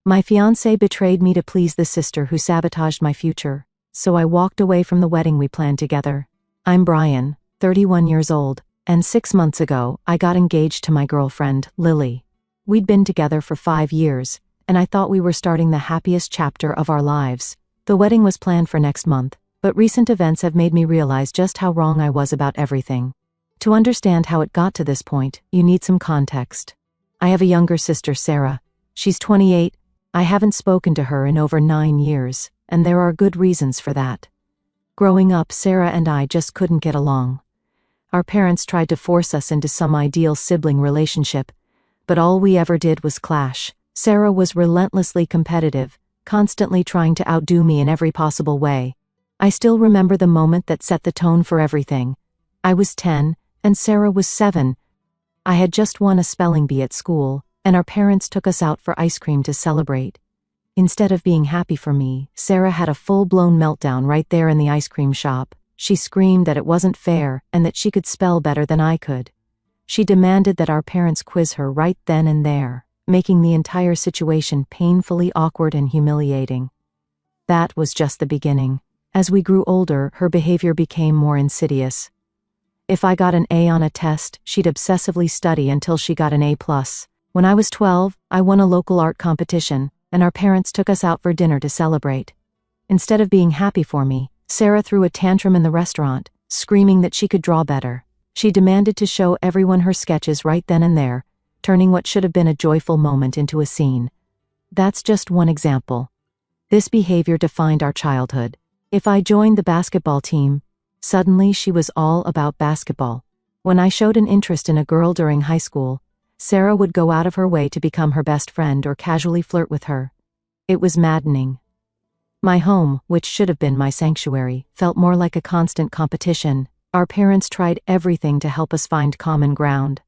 My fiancé betrayed me to please the sister who sabotaged my future, so I walked away from the wedding we planned together. I'm Brian, 31 years old, and 6 months ago, I got engaged to my girlfriend, Lily. We'd been together for 5 years, and I thought we were starting the happiest chapter of our lives. The wedding was planned for next month, but recent events have made me realize just how wrong I was about everything. To understand how it got to this point, you need some context. I have a younger sister, Sarah. She's 28. I haven't spoken to her in over 9 years, and there are good reasons for that. Growing up, Sarah and I just couldn't get along. Our parents tried to force us into some ideal sibling relationship, but all we ever did was clash. Sarah was relentlessly competitive, constantly trying to outdo me in every possible way. I still remember the moment that set the tone for everything. I was 10, and Sarah was 7. I had just won a spelling bee at school, and our parents took us out for ice cream to celebrate. Instead of being happy for me, Sarah had a full-blown meltdown right there in the ice cream shop. She screamed that it wasn't fair and that she could spell better than I could. She demanded that our parents quiz her right then and there, making the entire situation painfully awkward and humiliating. That was just the beginning. As we grew older, her behavior became more insidious. If I got an A on a test, she'd obsessively study until she got an A+. When I was 12, I won a local art competition, and our parents took us out for dinner to celebrate. Instead of being happy for me, Sarah threw a tantrum in the restaurant, screaming that she could draw better. She demanded to show everyone her sketches right then and there, turning what should have been a joyful moment into a scene. That's just one example. This behavior defined our childhood. If I joined the basketball team, suddenly she was all about basketball. When I showed an interest in a girl during high school, Sarah would go out of her way to become her best friend or casually flirt with her. It was maddening. My home, which should have been my sanctuary, felt more like a constant competition. Our parents tried everything to help us find common ground.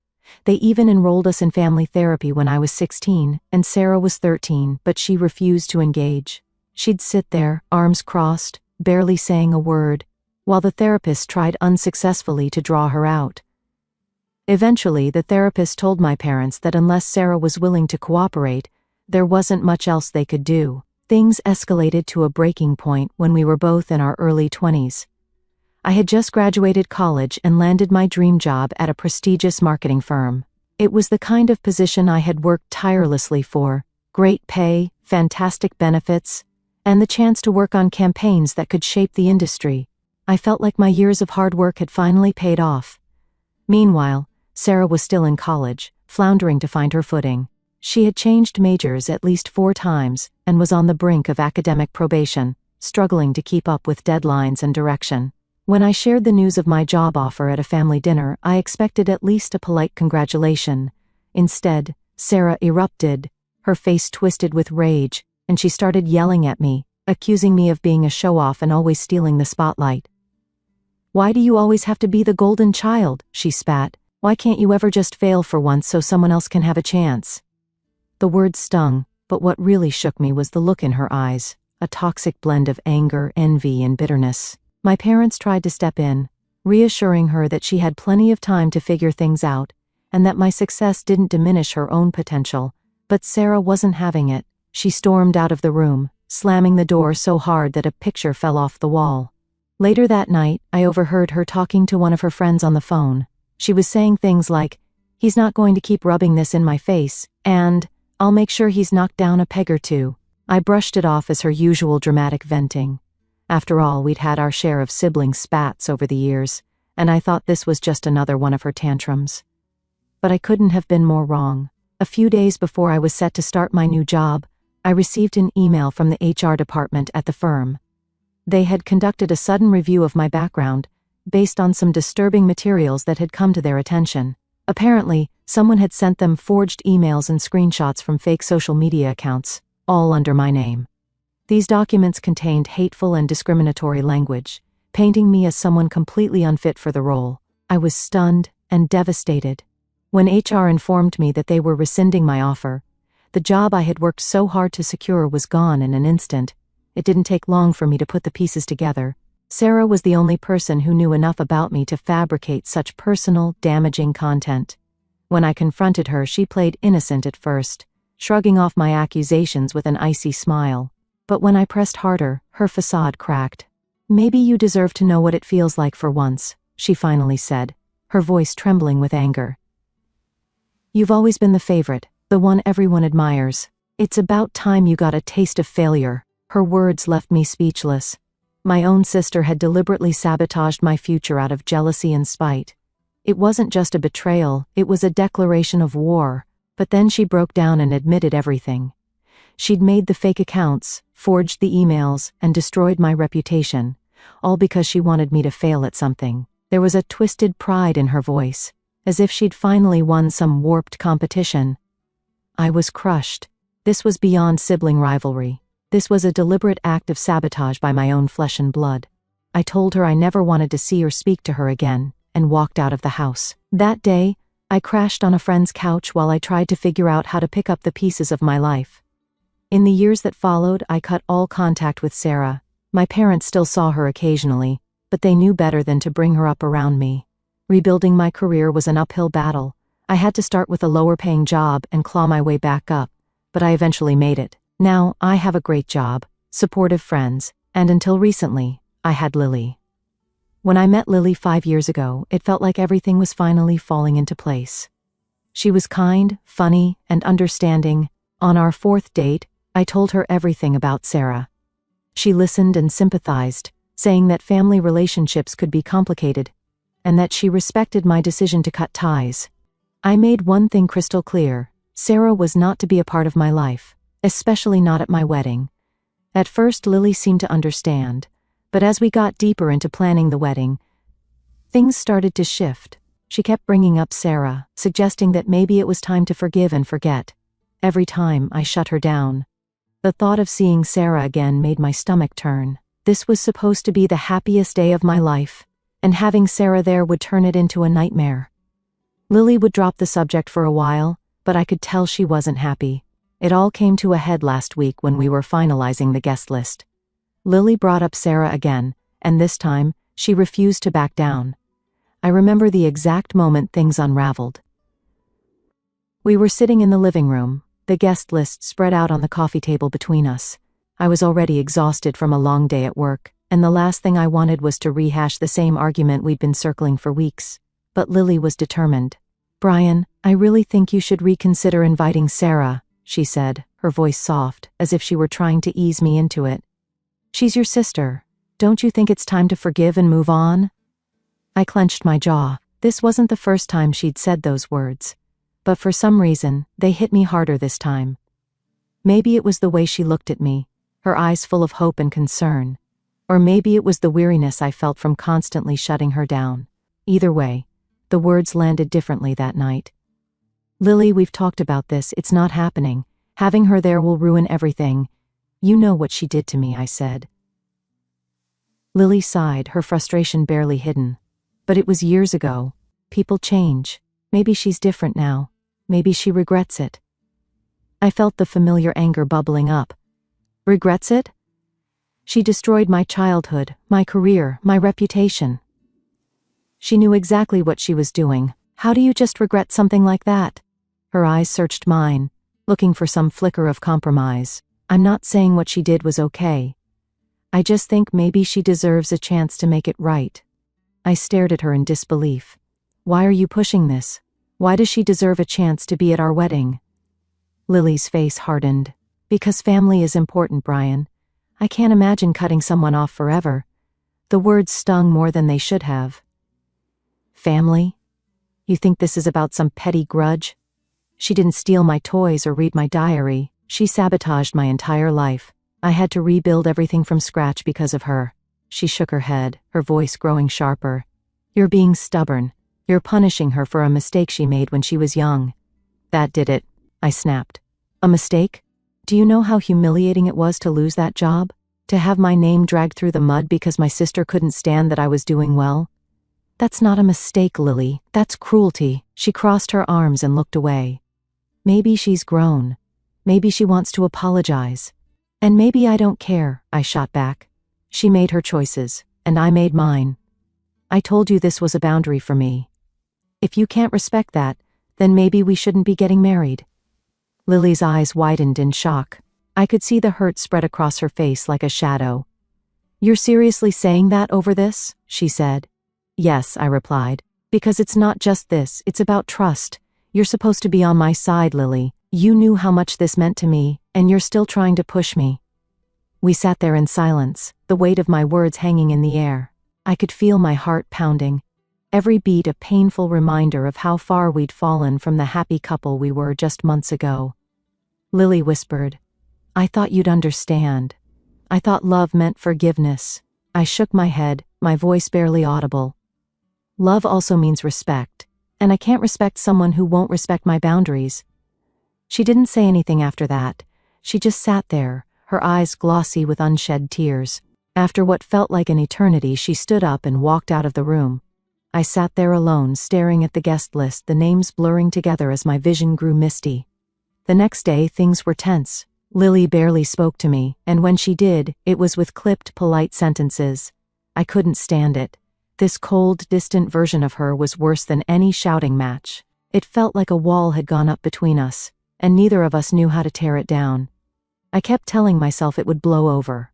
They even enrolled us in family therapy when I was 16, and Sarah was 13, but she refused to engage. She'd sit there, arms crossed, barely saying a word, while the therapist tried unsuccessfully to draw her out. Eventually, the therapist told my parents that unless Sarah was willing to cooperate, there wasn't much else they could do. Things escalated to a breaking point when we were both in our early 20s. I had just graduated college and landed my dream job at a prestigious marketing firm. It was the kind of position I had worked tirelessly for: great pay, fantastic benefits, and the chance to work on campaigns that could shape the industry. I felt like my years of hard work had finally paid off. Meanwhile, Sarah was still in college, floundering to find her footing. She had changed majors at least 4 times and was on the brink of academic probation, struggling to keep up with deadlines and direction. When I shared the news of my job offer at a family dinner, I expected at least a polite congratulation. Instead, Sarah erupted, her face twisted with rage, and she started yelling at me, accusing me of being a show-off and always stealing the spotlight. "Why do you always have to be the golden child?" she spat. "Why can't you ever just fail for once so someone else can have a chance?" The words stung, but what really shook me was the look in her eyes, a toxic blend of anger, envy, and bitterness. My parents tried to step in, reassuring her that she had plenty of time to figure things out, and that my success didn't diminish her own potential. But Sarah wasn't having it. She stormed out of the room, slamming the door so hard that a picture fell off the wall. Later that night, I overheard her talking to one of her friends on the phone. She was saying things like, "He's not going to keep rubbing this in my face," and "I'll make sure he's knocked down a peg or two." I brushed it off as her usual dramatic venting. After all, we'd had our share of sibling spats over the years, and I thought this was just another one of her tantrums. But I couldn't have been more wrong. A few days before I was set to start my new job, I received an email from the HR department at the firm. They had conducted a sudden review of my background, based on some disturbing materials that had come to their attention. Apparently, someone had sent them forged emails and screenshots from fake social media accounts, all under my name. These documents contained hateful and discriminatory language, painting me as someone completely unfit for the role. I was stunned and devastated. When HR informed me that they were rescinding my offer, the job I had worked so hard to secure was gone in an instant. It didn't take long for me to put the pieces together. Sarah was the only person who knew enough about me to fabricate such personal, damaging content. When I confronted her, she played innocent at first, shrugging off my accusations with an icy smile. But when I pressed harder, her facade cracked. "Maybe you deserve to know what it feels like for once," she finally said, her voice trembling with anger. "You've always been the favorite, the one everyone admires. It's about time you got a taste of failure." Her words left me speechless. My own sister had deliberately sabotaged my future out of jealousy and spite. It wasn't just a betrayal, it was a declaration of war. But then she broke down and admitted everything. She'd made the fake accounts, forged the emails, and destroyed my reputation, all because she wanted me to fail at something. There was a twisted pride in her voice, as if she'd finally won some warped competition. I was crushed. This was beyond sibling rivalry. This was a deliberate act of sabotage by my own flesh and blood. I told her I never wanted to see or speak to her again, and walked out of the house. That day, I crashed on a friend's couch while I tried to figure out how to pick up the pieces of my life. In the years that followed, I cut all contact with Sarah. My parents still saw her occasionally, but they knew better than to bring her up around me. Rebuilding my career was an uphill battle. I had to start with a lower-paying job and claw my way back up, but I eventually made it. Now, I have a great job, supportive friends, and until recently, I had Lily. When I met Lily 5 years ago, it felt like everything was finally falling into place. She was kind, funny, and understanding. On our 4th date, I told her everything about Sarah. She listened and sympathized, saying that family relationships could be complicated, and that she respected my decision to cut ties. I made one thing crystal clear: Sarah was not to be a part of my life, especially not at my wedding. At first, Lily seemed to understand, but as we got deeper into planning the wedding, things started to shift. She kept bringing up Sarah, suggesting that maybe it was time to forgive and forget. Every time, I shut her down. The thought of seeing Sarah again made my stomach turn. This was supposed to be the happiest day of my life, and having Sarah there would turn it into a nightmare. Lily would drop the subject for a while, but I could tell she wasn't happy. It all came to a head last week when we were finalizing the guest list. Lily brought up Sarah again, and this time, she refused to back down. I remember the exact moment things unraveled. We were sitting in the living room, the guest list spread out on the coffee table between us. I was already exhausted from a long day at work, and the last thing I wanted was to rehash the same argument we'd been circling for weeks. But Lily was determined. "Brian, I really think you should reconsider inviting Sarah," she said, her voice soft, as if she were trying to ease me into it. "She's your sister. Don't you think it's time to forgive and move on?" I clenched my jaw. This wasn't the first time she'd said those words, but for some reason, they hit me harder this time. Maybe it was the way she looked at me, her eyes full of hope and concern. Or maybe it was the weariness I felt from constantly shutting her down. Either way, the words landed differently that night. "Lily, we've talked about this, it's not happening. Having her there will ruin everything. You know what she did to me," I said. Lily sighed, her frustration barely hidden. "But it was years ago. People change. Maybe she's different now. Maybe she regrets it." I felt the familiar anger bubbling up. Regrets it? She destroyed my childhood, my career, my reputation. She knew exactly what she was doing. How do you just regret something like that? Her eyes searched mine, looking for some flicker of compromise. "I'm not saying what she did was okay. I just think maybe she deserves a chance to make it right." I stared at her in disbelief. "Why are you pushing this? Why does she deserve a chance to be at our wedding?" Lily's face hardened. "Because family is important, Brian. I can't imagine cutting someone off forever." The words stung more than they should have. "Family? You think this is about some petty grudge? She didn't steal my toys or read my diary. She sabotaged my entire life. I had to rebuild everything from scratch because of her." She shook her head, her voice growing sharper. "You're being stubborn. You're punishing her for a mistake she made when she was young." "That did it," I snapped. "A mistake? Do you know how humiliating it was to lose that job? To have my name dragged through the mud because my sister couldn't stand that I was doing well? That's not a mistake, Lily. That's cruelty." She crossed her arms and looked away. "Maybe she's grown. Maybe she wants to apologize. And maybe I don't care," I shot back. "She made her choices, and I made mine. I told you this was a boundary for me. If you can't respect that, then maybe we shouldn't be getting married." Lily's eyes widened in shock. I could see the hurt spread across her face like a shadow. "You're seriously saying that over this?" she said. "Yes," I replied. "Because it's not just this, it's about trust. You're supposed to be on my side, Lily. You knew how much this meant to me, and you're still trying to push me." We sat there in silence, the weight of my words hanging in the air. I could feel my heart pounding. Every beat a painful reminder of how far we'd fallen from the happy couple we were just months ago. Lily whispered, "I thought you'd understand. I thought love meant forgiveness." I shook my head, my voice barely audible. "Love also means respect, and I can't respect someone who won't respect my boundaries." She didn't say anything after that. She just sat there, her eyes glossy with unshed tears. After what felt like an eternity, she stood up and walked out of the room. I sat there alone, staring at the guest list, the names blurring together as my vision grew misty. The next day, things were tense. Lily barely spoke to me, and when she did, it was with clipped, polite sentences. I couldn't stand it. This cold, distant version of her was worse than any shouting match. It felt like a wall had gone up between us, and neither of us knew how to tear it down. I kept telling myself it would blow over.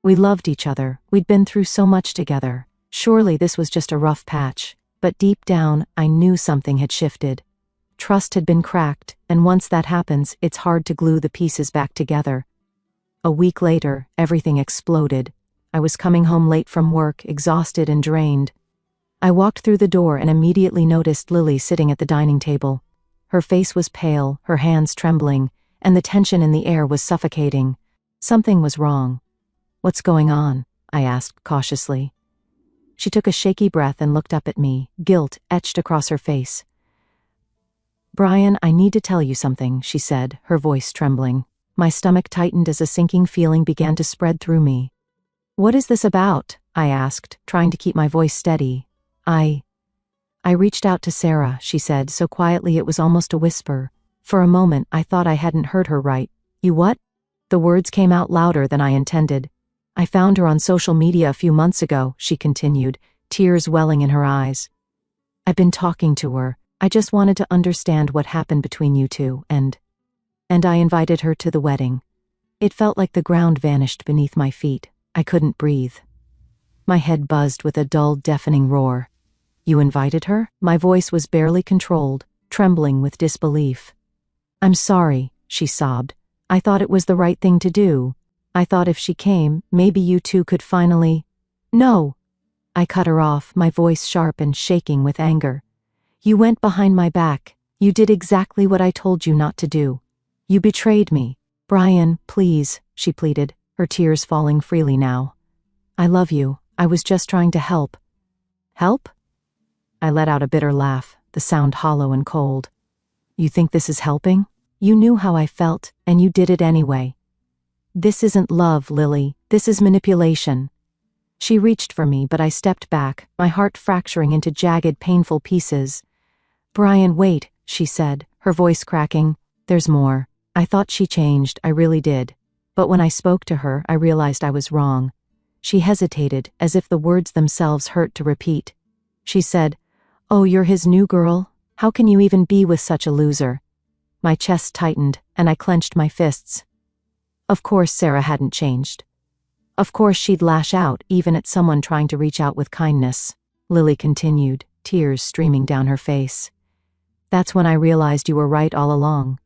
We loved each other, we'd been through so much together. Surely this was just a rough patch, but deep down, I knew something had shifted. Trust had been cracked, and once that happens, it's hard to glue the pieces back together. A week later, everything exploded. I was coming home late from work, exhausted and drained. I walked through the door and immediately noticed Lily sitting at the dining table. Her face was pale, her hands trembling, and the tension in the air was suffocating. Something was wrong. "What's going on?" I asked cautiously. She took a shaky breath and looked up at me, guilt etched across her face. "Brian, I need to tell you something," she said, her voice trembling. My stomach tightened as a sinking feeling began to spread through me. "What is this about?" I asked, trying to keep my voice steady. I reached out to Sarah," she said, so quietly it was almost a whisper. For a moment, I thought I hadn't heard her right. "You what?" The words came out louder than I intended. "I found her on social media a few months ago," she continued, tears welling in her eyes. "I've been talking to her. I just wanted to understand what happened between you two, and I invited her to the wedding." It felt like the ground vanished beneath my feet. I couldn't breathe. My head buzzed with a dull, deafening roar. "You invited her?" My voice was barely controlled, trembling with disbelief. "I'm sorry," she sobbed. "I thought it was the right thing to do. I thought if she came, maybe you two could finally—" "No!" I cut her off, my voice sharp and shaking with anger. "You went behind my back. You did exactly what I told you not to do. You betrayed me. Brian, please," she pleaded, her tears falling freely now. "I love you. I was just trying to help." "Help?" I let out a bitter laugh, the sound hollow and cold. "You think this is helping? You knew how I felt, and you did it anyway. This isn't love, Lily. This is manipulation." She reached for me, but I stepped back, my heart fracturing into jagged, painful pieces. "Brian, wait," she said, her voice cracking. "There's more. I thought she changed, I really did. But when I spoke to her, I realized I was wrong." She hesitated, as if the words themselves hurt to repeat. She said, "Oh, you're his new girl? How can you even be with such a loser?" My chest tightened, and I clenched my fists. Of course Sarah hadn't changed. Of course she'd lash out, even at someone trying to reach out with kindness. Lily continued, tears streaming down her face. "That's when I realized you were right all along.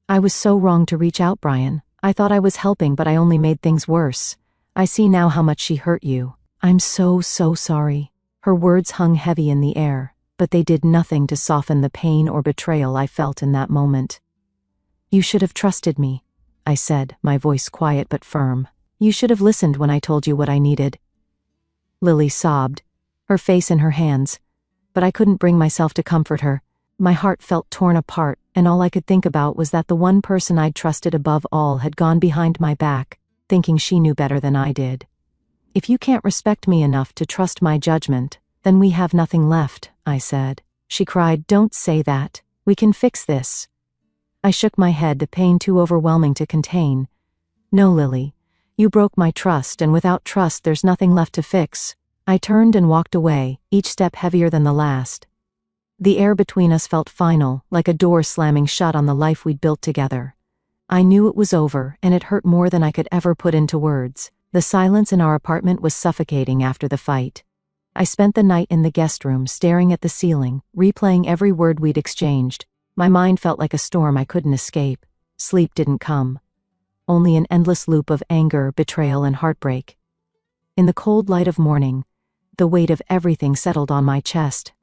I was so wrong to reach out, Brian. I thought I was helping, but I only made things worse. I see now how much she hurt you. I'm so sorry." Her words hung heavy in the air, but they did nothing to soften the pain or betrayal I felt in that moment. "You should have trusted me," I said, my voice quiet but firm. "You should have listened when I told you what I needed." Lily sobbed, her face in her hands, but I couldn't bring myself to comfort her. My heart felt torn apart, and all I could think about was that the one person I'd trusted above all had gone behind my back, thinking she knew better than I did. "If you can't respect me enough to trust my judgment, then we have nothing left," I said. She cried, "Don't say that. We can fix this." I shook my head, the pain too overwhelming to contain. "No, Lily. You broke my trust, and without trust there's nothing left to fix." I turned and walked away, each step heavier than the last. The air between us felt final, like a door slamming shut on the life we'd built together. I knew it was over, and it hurt more than I could ever put into words. The silence in our apartment was suffocating after the fight. I spent the night in the guest room staring at the ceiling, replaying every word we'd exchanged. My mind felt like a storm I couldn't escape. Sleep didn't come. Only an endless loop of anger, betrayal, and heartbreak. In the cold light of morning, the weight of everything settled on my chest.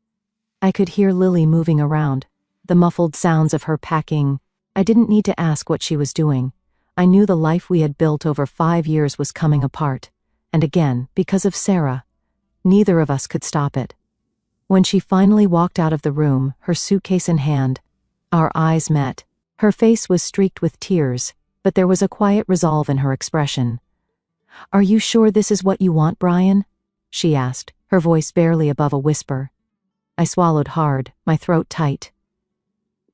I could hear Lily moving around, the muffled sounds of her packing. I didn't need to ask what she was doing. I knew the life we had built over 5 years was coming apart. And again, because of Sarah. Neither of us could stop it. When she finally walked out of the room, her suitcase in hand, our eyes met. Her face was streaked with tears, but there was a quiet resolve in her expression. "Are you sure this is what you want, Brian?" she asked, her voice barely above a whisper. I swallowed hard, my throat tight.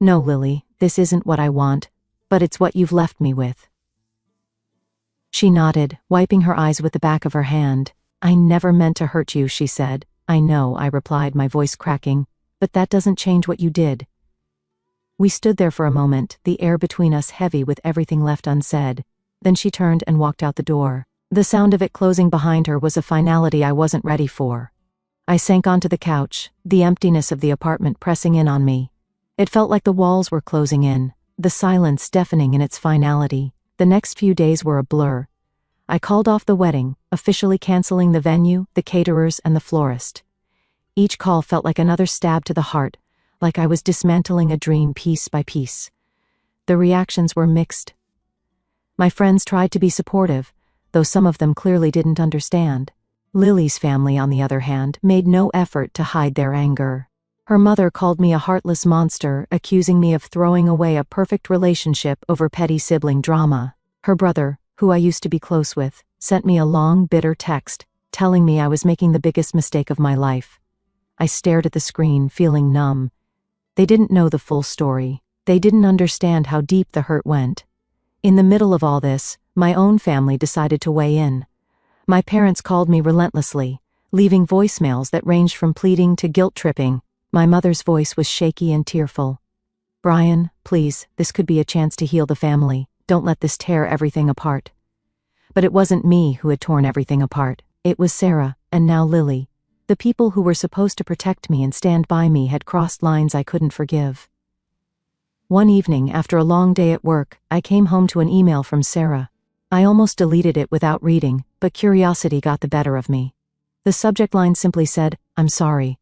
"No, Lily, this isn't what I want, but it's what you've left me with." She nodded, wiping her eyes with the back of her hand. "I never meant to hurt you," she said. "I know," I replied, my voice cracking, "but that doesn't change what you did." We stood there for a moment, the air between us heavy with everything left unsaid. Then she turned and walked out the door. The sound of it closing behind her was a finality I wasn't ready for. I sank onto the couch, the emptiness of the apartment pressing in on me. It felt like the walls were closing in, the silence deafening in its finality. The next few days were a blur. I called off the wedding, officially canceling the venue, the caterers, and the florist. Each call felt like another stab to the heart, like I was dismantling a dream piece by piece. The reactions were mixed. My friends tried to be supportive, though some of them clearly didn't understand. Lily's family, on the other hand, made no effort to hide their anger. Her mother called me a heartless monster, accusing me of throwing away a perfect relationship over petty sibling drama. Her brother, who I used to be close with, sent me a long, bitter text, telling me I was making the biggest mistake of my life. I stared at the screen, feeling numb. They didn't know the full story. They didn't understand how deep the hurt went. In the middle of all this, my own family decided to weigh in. My parents called me relentlessly, leaving voicemails that ranged from pleading to guilt-tripping. My mother's voice was shaky and tearful. "Brian, please, this could be a chance to heal the family. Don't let this tear everything apart." But it wasn't me who had torn everything apart. It was Sarah, and now Lily. The people who were supposed to protect me and stand by me had crossed lines I couldn't forgive. One evening, after a long day at work, I came home to an email from Sarah. I almost deleted it without reading, but curiosity got the better of me. The subject line simply said, "I'm sorry."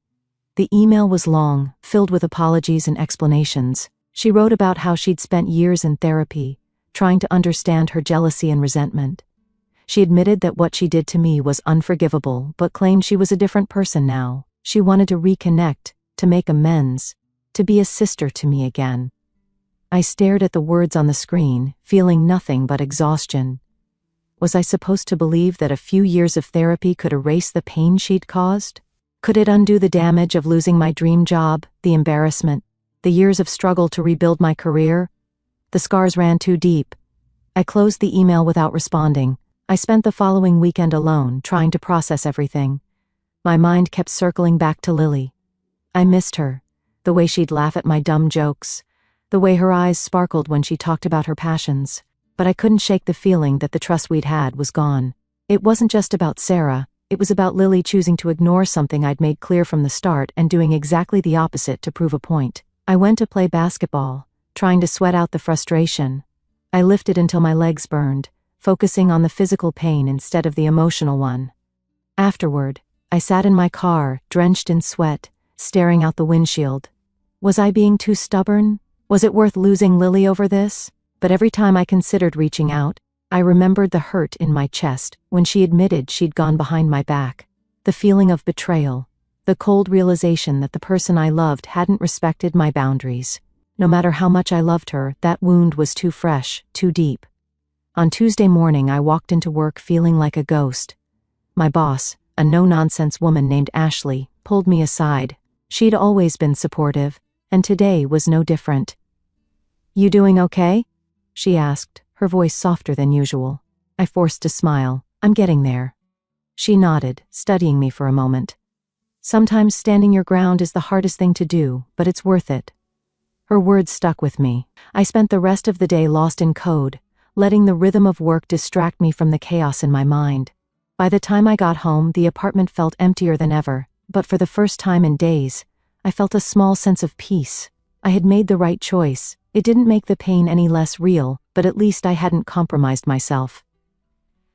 The email was long, filled with apologies and explanations. She wrote about how she'd spent years in therapy, trying to understand her jealousy and resentment. She admitted that what she did to me was unforgivable, but claimed she was a different person now. She wanted to reconnect, to make amends, to be a sister to me again. I stared at the words on the screen, feeling nothing but exhaustion. Was I supposed to believe that a few years of therapy could erase the pain she'd caused? Could it undo the damage of losing my dream job, the embarrassment, the years of struggle to rebuild my career? The scars ran too deep. I closed the email without responding. I spent the following weekend alone, trying to process everything. My mind kept circling back to Lily. I missed her, the way she'd laugh at my dumb jokes, the way her eyes sparkled when she talked about her passions. But I couldn't shake the feeling that the trust we'd had was gone. It wasn't just about Sarah, it was about Lily choosing to ignore something I'd made clear from the start and doing exactly the opposite to prove a point. I went to play basketball, trying to sweat out the frustration. I lifted until my legs burned, focusing on the physical pain instead of the emotional one. Afterward, I sat in my car, drenched in sweat, staring out the windshield. Was I being too stubborn? Was it worth losing Lily over this? But every time I considered reaching out, I remembered the hurt in my chest when she admitted she'd gone behind my back. The feeling of betrayal, the cold realization that the person I loved hadn't respected my boundaries. No matter how much I loved her, that wound was too fresh, too deep. On Tuesday morning, I walked into work feeling like a ghost. My boss, a no-nonsense woman named Ashley, pulled me aside. She'd always been supportive, and today was no different. "You doing okay?" she asked, her voice softer than usual. I forced a smile. "I'm getting there." She nodded, studying me for a moment. "Sometimes standing your ground is the hardest thing to do, but it's worth it." Her words stuck with me. I spent the rest of the day lost in code, letting the rhythm of work distract me from the chaos in my mind. By the time I got home, the apartment felt emptier than ever, but for the first time in days, I felt a small sense of peace. I had made the right choice. It didn't make the pain any less real, but at least I hadn't compromised myself.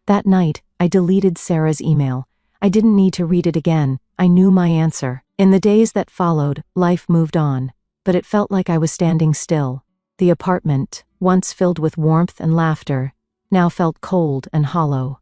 That night, I deleted Sarah's email. I didn't need to read it again. I knew my answer. In the days that followed, life moved on, but it felt like I was standing still. The apartment, once filled with warmth and laughter, now felt cold and hollow.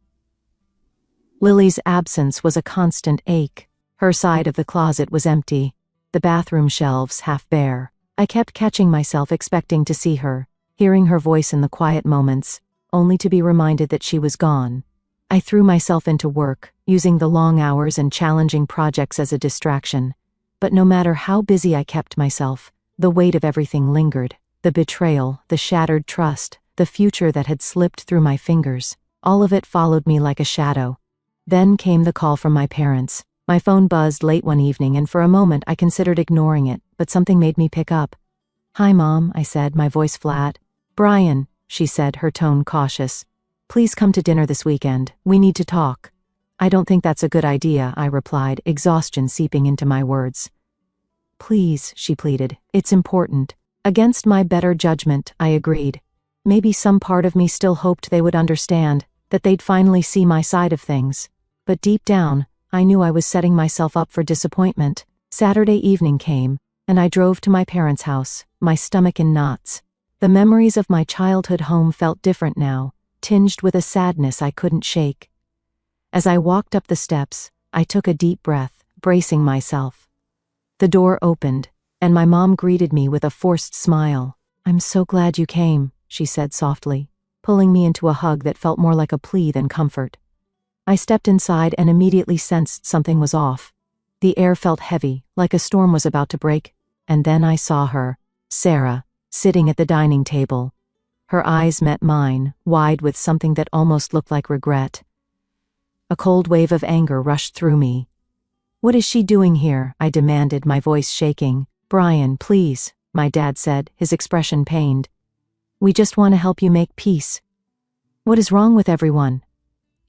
Lily's absence was a constant ache. Her side of the closet was empty, the bathroom shelves half bare. I kept catching myself expecting to see her, hearing her voice in the quiet moments, only to be reminded that she was gone. I threw myself into work, using the long hours and challenging projects as a distraction. But no matter how busy I kept myself, the weight of everything lingered. The betrayal, the shattered trust, the future that had slipped through my fingers. All of it followed me like a shadow. Then came the call from my parents. My phone buzzed late one evening, and for a moment I considered ignoring it, but something made me pick up. "Hi, Mom," I said, my voice flat. "Brian," she said, her tone cautious. "Please come to dinner this weekend. We need to talk." "I don't think that's a good idea," I replied, exhaustion seeping into my words. "Please," she pleaded, "it's important." Against my better judgment, I agreed. Maybe some part of me still hoped they would understand, that they'd finally see my side of things. But deep down, I knew I was setting myself up for disappointment. Saturday evening came, and I drove to my parents' house, my stomach in knots. The memories of my childhood home felt different now, tinged with a sadness I couldn't shake. As I walked up the steps, I took a deep breath, bracing myself. The door opened, and my mom greeted me with a forced smile. "I'm so glad you came," she said softly, pulling me into a hug that felt more like a plea than comfort. I stepped inside and immediately sensed something was off. The air felt heavy, like a storm was about to break, and then I saw her, Sarah, sitting at the dining table. Her eyes met mine, wide with something that almost looked like regret. A cold wave of anger rushed through me. "What is she doing here?" I demanded, my voice shaking. "Brian, please," my dad said, his expression pained. "We just want to help you make peace." "What is wrong with everyone?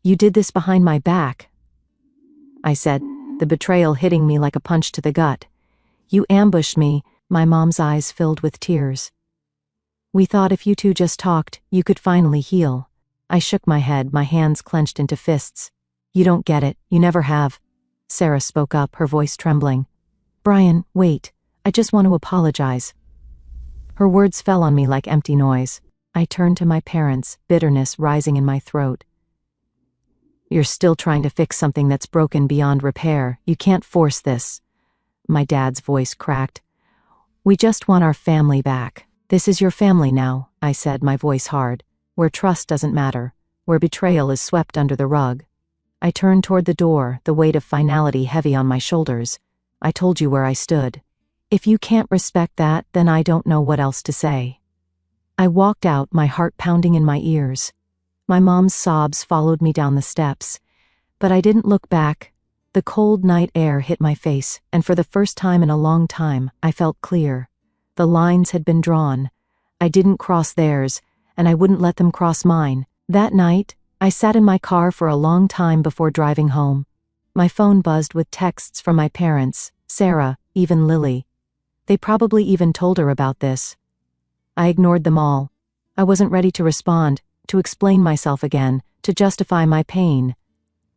You did this behind my back," I said, the betrayal hitting me like a punch to the gut. "You ambushed me," my mom's eyes filled with tears. "We thought if you two just talked, you could finally heal." I shook my head, my hands clenched into fists. "You don't get it, you never have." Sarah spoke up, her voice trembling. "Brian, wait, I just want to apologize." Her words fell on me like empty noise. I turned to my parents, bitterness rising in my throat. "You're still trying to fix something that's broken beyond repair. You can't force this." My dad's voice cracked. "We just want our family back. This is your family now," I said, my voice hard, "where trust doesn't matter, where betrayal is swept under the rug." I turned toward the door, the weight of finality heavy on my shoulders. "I told you where I stood. If you can't respect that, then I don't know what else to say." I walked out, my heart pounding in my ears. My mom's sobs followed me down the steps, but I didn't look back. The cold night air hit my face, and for the first time in a long time, I felt clear. The lines had been drawn. I didn't cross theirs, and I wouldn't let them cross mine. That night, I sat in my car for a long time before driving home. My phone buzzed with texts from my parents, Sarah, even Lily. They probably even told her about this. I ignored them all. I wasn't ready to respond, to explain myself again, to justify my pain.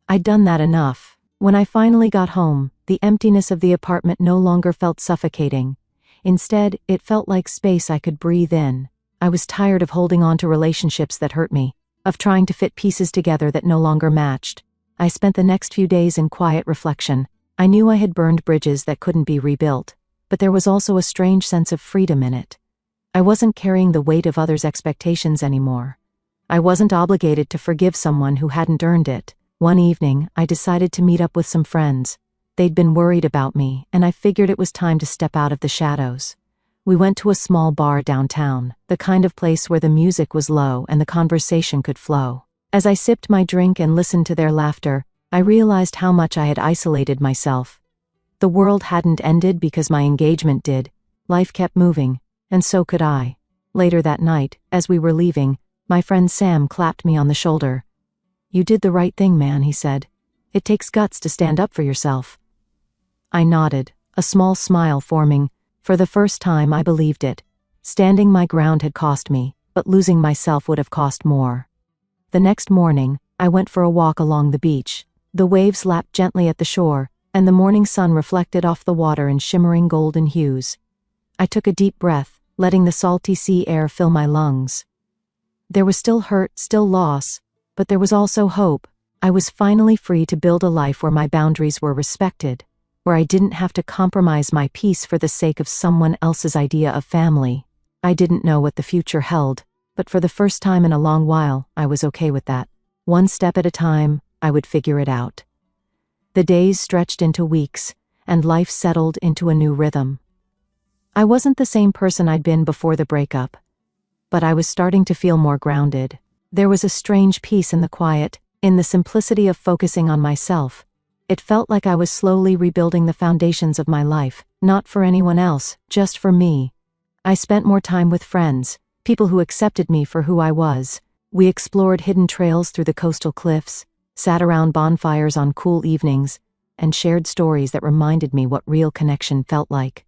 I'd done that enough. When I finally got home, the emptiness of the apartment no longer felt suffocating. Instead, it felt like space I could breathe in. I was tired of holding on to relationships that hurt me, of trying to fit pieces together that no longer matched. I spent the next few days in quiet reflection. I knew I had burned bridges that couldn't be rebuilt, but there was also a strange sense of freedom in it. I wasn't carrying the weight of others' expectations anymore. I wasn't obligated to forgive someone who hadn't earned it. One evening, I decided to meet up with some friends. They'd been worried about me, and I figured it was time to step out of the shadows. We went to a small bar downtown, the kind of place where the music was low and the conversation could flow. As I sipped my drink and listened to their laughter, I realized how much I had isolated myself. The world hadn't ended because my engagement did. Life kept moving, and so could I. Later that night, as we were leaving, my friend Sam clapped me on the shoulder. "You did the right thing, man," he said. "It takes guts to stand up for yourself." I nodded, a small smile forming. For the first time I believed it. Standing my ground had cost me, but losing myself would have cost more. The next morning, I went for a walk along the beach. The waves lapped gently at the shore, and the morning sun reflected off the water in shimmering golden hues. I took a deep breath, letting the salty sea air fill my lungs. There was still hurt, still loss, but there was also hope. I was finally free to build a life where my boundaries were respected, where I didn't have to compromise my peace for the sake of someone else's idea of family. I didn't know what the future held, but for the first time in a long while, I was okay with that. One step at a time, I would figure it out. The days stretched into weeks, and life settled into a new rhythm. I wasn't the same person I'd been before the breakup, but I was starting to feel more grounded. There was a strange peace in the quiet, in the simplicity of focusing on myself. It felt like I was slowly rebuilding the foundations of my life, not for anyone else, just for me. I spent more time with friends, people who accepted me for who I was. We explored hidden trails through the coastal cliffs, sat around bonfires on cool evenings, and shared stories that reminded me what real connection felt like.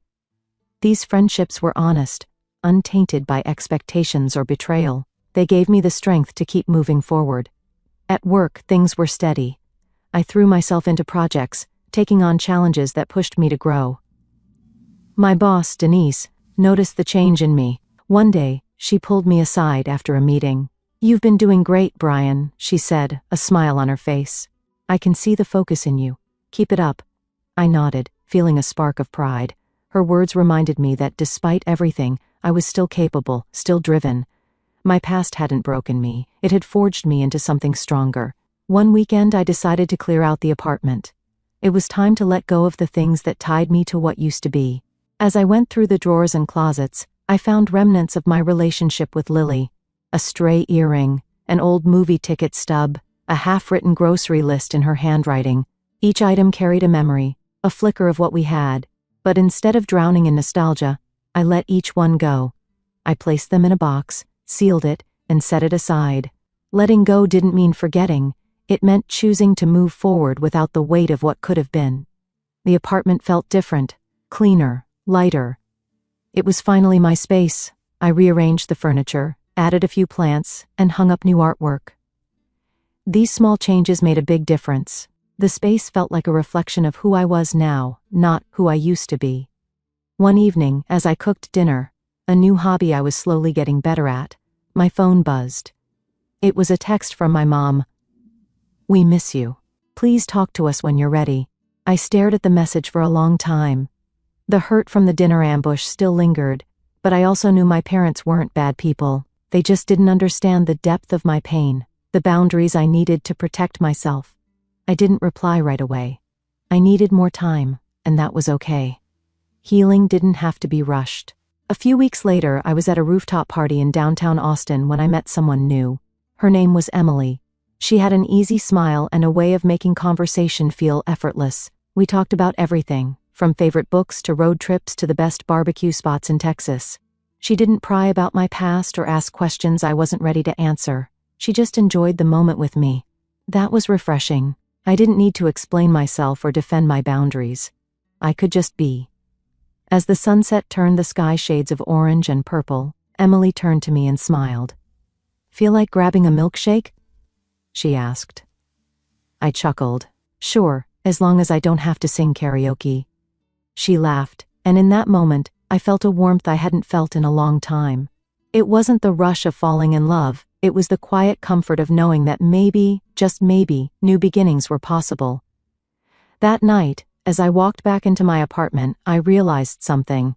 These friendships were honest, untainted by expectations or betrayal. They gave me the strength to keep moving forward. At work, things were steady. I threw myself into projects, taking on challenges that pushed me to grow. My boss, Denise, noticed the change in me. One day, she pulled me aside after a meeting. "You've been doing great, Brian," she said, a smile on her face. "I can see the focus in you. Keep it up." I nodded, feeling a spark of pride. Her words reminded me that despite everything, I was still capable, still driven. My past hadn't broken me, it had forged me into something stronger. One weekend I decided to clear out the apartment. It was time to let go of the things that tied me to what used to be. As I went through the drawers and closets, I found remnants of my relationship with Lily. A stray earring, an old movie ticket stub, a half-written grocery list in her handwriting. Each item carried a memory, a flicker of what we had. But instead of drowning in nostalgia, I let each one go. I placed them in a box, sealed it, and set it aside. Letting go didn't mean forgetting. It meant choosing to move forward without the weight of what could have been. The apartment felt different, cleaner, lighter. It was finally my space. I rearranged the furniture, added a few plants, and hung up new artwork. These small changes made a big difference. The space felt like a reflection of who I was now, not who I used to be. One evening, as I cooked dinner, a new hobby I was slowly getting better at, my phone buzzed. It was a text from my mom. "We miss you. Please talk to us when you're ready." I stared at the message for a long time. The hurt from the dinner ambush still lingered, but I also knew my parents weren't bad people. They just didn't understand the depth of my pain, the boundaries I needed to protect myself. I didn't reply right away. I needed more time, and that was okay. Healing didn't have to be rushed. A few weeks later, I was at a rooftop party in downtown Austin when I met someone new. Her name was Emily. She had an easy smile and a way of making conversation feel effortless. We talked about everything, from favorite books to road trips to the best barbecue spots in Texas. She didn't pry about my past or ask questions I wasn't ready to answer. She just enjoyed the moment with me. That was refreshing. I didn't need to explain myself or defend my boundaries. I could just be. As the sunset turned the sky shades of orange and purple, Emily turned to me and smiled. "Feel like grabbing a milkshake?" she asked. I chuckled. "Sure, as long as I don't have to sing karaoke." She laughed, and in that moment, I felt a warmth I hadn't felt in a long time. It wasn't the rush of falling in love, it was the quiet comfort of knowing that maybe, just maybe, new beginnings were possible. That night, as I walked back into my apartment, I realized something.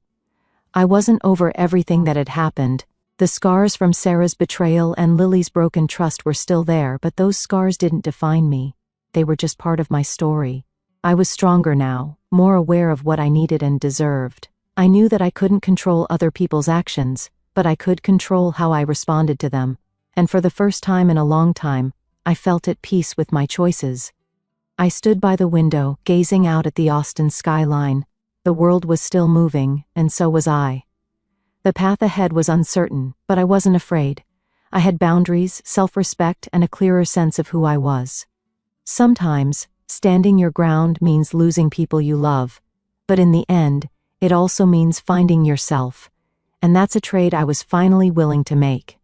I wasn't over everything that had happened. The scars from Sarah's betrayal and Lily's broken trust were still there, but those scars didn't define me. They were just part of my story. I was stronger now, more aware of what I needed and deserved. I knew that I couldn't control other people's actions, but I could control how I responded to them. And for the first time in a long time, I felt at peace with my choices. I stood by the window, gazing out at the Austin skyline. The world was still moving, and so was I. The path ahead was uncertain, but I wasn't afraid. I had boundaries, self-respect, and a clearer sense of who I was. Sometimes, standing your ground means losing people you love, but in the end, it also means finding yourself. And that's a trade I was finally willing to make.